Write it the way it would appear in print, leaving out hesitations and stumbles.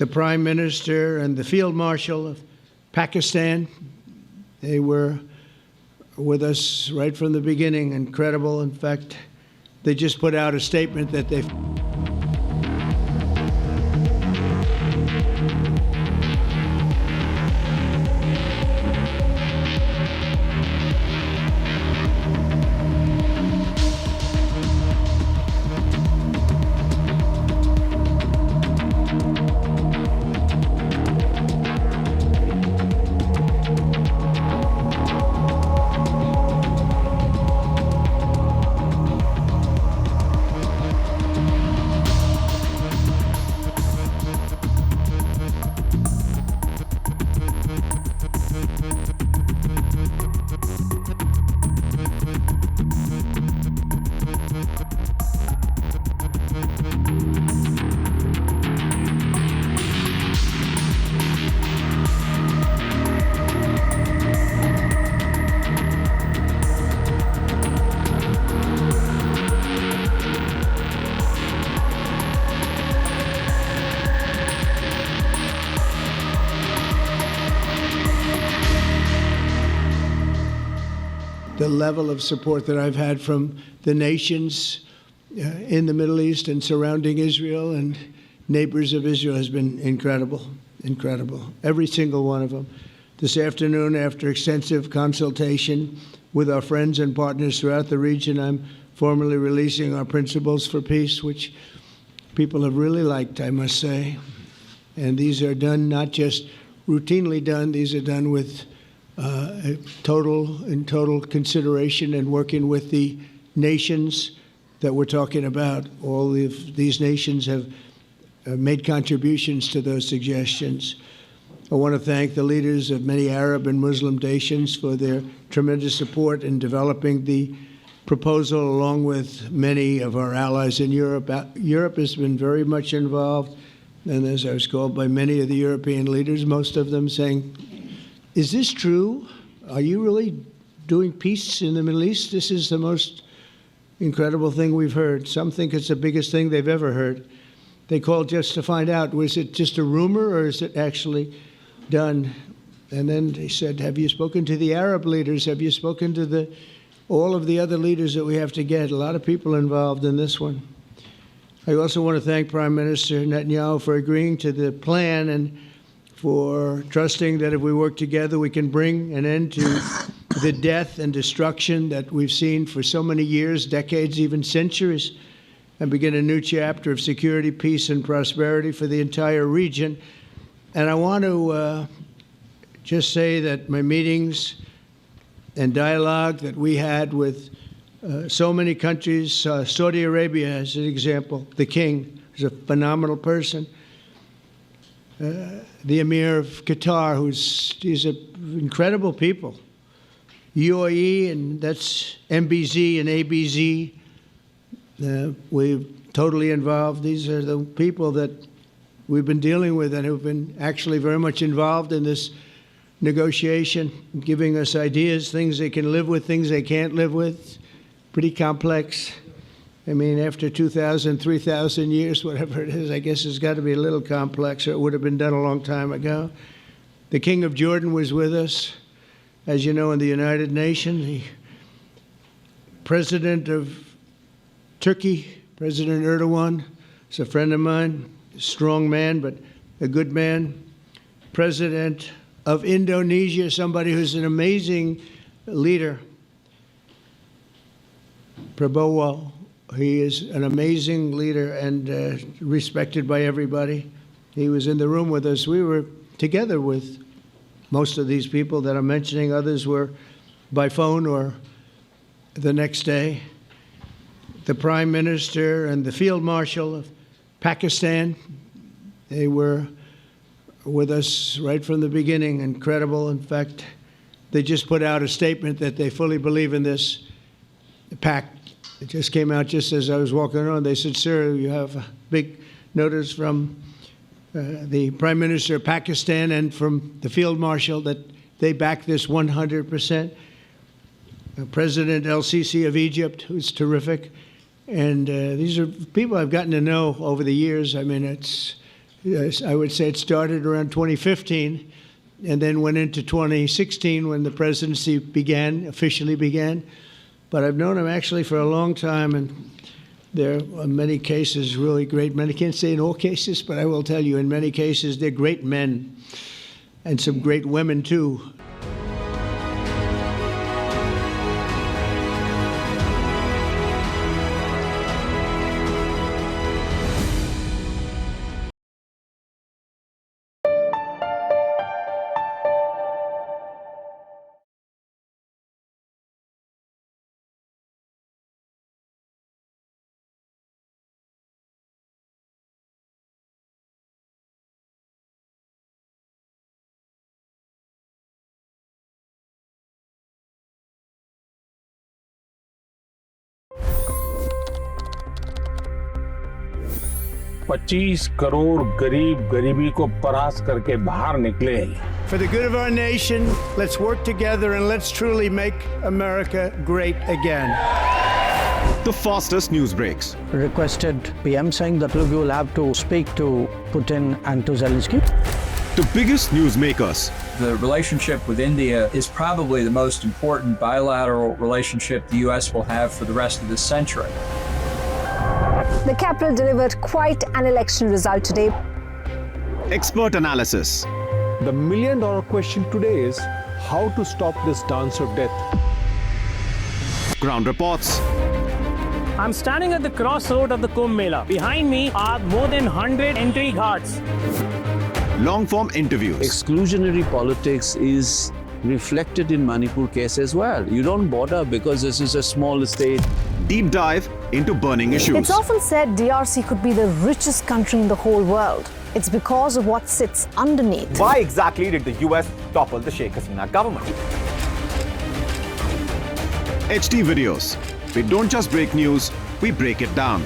the Prime Minister and the Field Marshal of Pakistan. They were with us right from the beginning. Incredible. In fact, they just put out a statement that they've the level of support that I've had from the nations in the Middle East and surrounding Israel and neighbors of Israel has been incredible, incredible. Every single one of them. This afternoon, after extensive consultation with our friends and partners throughout the region, I'm formally releasing our principles for peace, which people have really liked, I must say. And these are done, not just routinely done, these are done with total consideration and working with the nations that we're talking about. All of these nations have made contributions to those suggestions. I want to thank the leaders of many Arab and Muslim nations for their tremendous support in developing the proposal, along with many of our allies in Europe. Europe has been very much involved, and as I was called by many of the European leaders, most of them saying, is this true? Are you really doing peace in the Middle East? This is the most incredible thing we've heard. Some think it's the biggest thing they've ever heard. They called just to find out, was it just a rumor or is it actually done? And then they said, have you spoken to the Arab leaders? Have you spoken to all of the other leaders that we have to get? A lot of people involved in this one. I also want to thank Prime Minister Netanyahu for agreeing to the plan and for trusting that if we work together, we can bring an end to the death and destruction that we've seen for so many years, decades, even centuries, and begin a new chapter of security, peace, and prosperity for the entire region. And I want to just say that my meetings and dialogue that we had with so many countries, Saudi Arabia as an example, the king is a phenomenal person. The Emir of Qatar, he's incredible people. UAE, and that's MBZ and ABZ. We're totally involved. These are the people that we've been dealing with and who've been actually very much involved in this negotiation, giving us ideas, things they can live with, things they can't live with. Pretty complex. I mean, after 2,000, 3,000 years, whatever it is, I guess it's got to be a little complex, or it would have been done a long time ago. The King of Jordan was with us, as you know, in the United Nations. The President of Turkey, President Erdogan, is a friend of mine, a strong man, but a good man. President of Indonesia, somebody who's an amazing leader, Prabowo. He is an amazing leader and respected by everybody. He was in the room with us. We were together with most of these people that I'm mentioning. Others were by phone or the next day. The Prime Minister and the Field Marshal of Pakistan, they were with us right from the beginning. Incredible. In fact, they just put out a statement that they fully believe in this pact. It just came out just as I was walking on. They said, sir, you have a big notice from the Prime Minister of Pakistan and from the Field Marshal that they back this 100%. President El-Sisi of Egypt, who's terrific. And these are people I've gotten to know over the years. I mean, it's Yes, I would say it started around 2015 and then went into 2016 when the presidency officially began. But I've known him actually for a long time, and there are many cases, really great men. I can't say in all cases, but I will tell you in many cases they're great men and some great women too. $25 crore गरीब गरीबी को परास्त करके बाहर निकले। For the good of our nation, let's work together and let's truly make America great again. The fastest news breaks. Requested PM saying that we will have to speak to Putin and to Zelensky. The biggest newsmakers. The relationship with India is probably the most important bilateral relationship the U.S. will have for the rest of this century. The capital delivered quite an election result today. Expert analysis. The million-dollar question today is how to stop this dance of death. Ground reports. I'm standing at the crossroad of the Kumbh Mela. Behind me are more than 100 entry ghats. Long-form interviews. Exclusionary politics is reflected in Manipur case as well. You don't bother because this is a small state. Deep dive into burning issues. It's often said DRC could be the richest country in the whole world. It's because of what sits underneath. Why exactly did the US topple the Sheikh Hasina government? HD videos. We don't just break news, we break it down.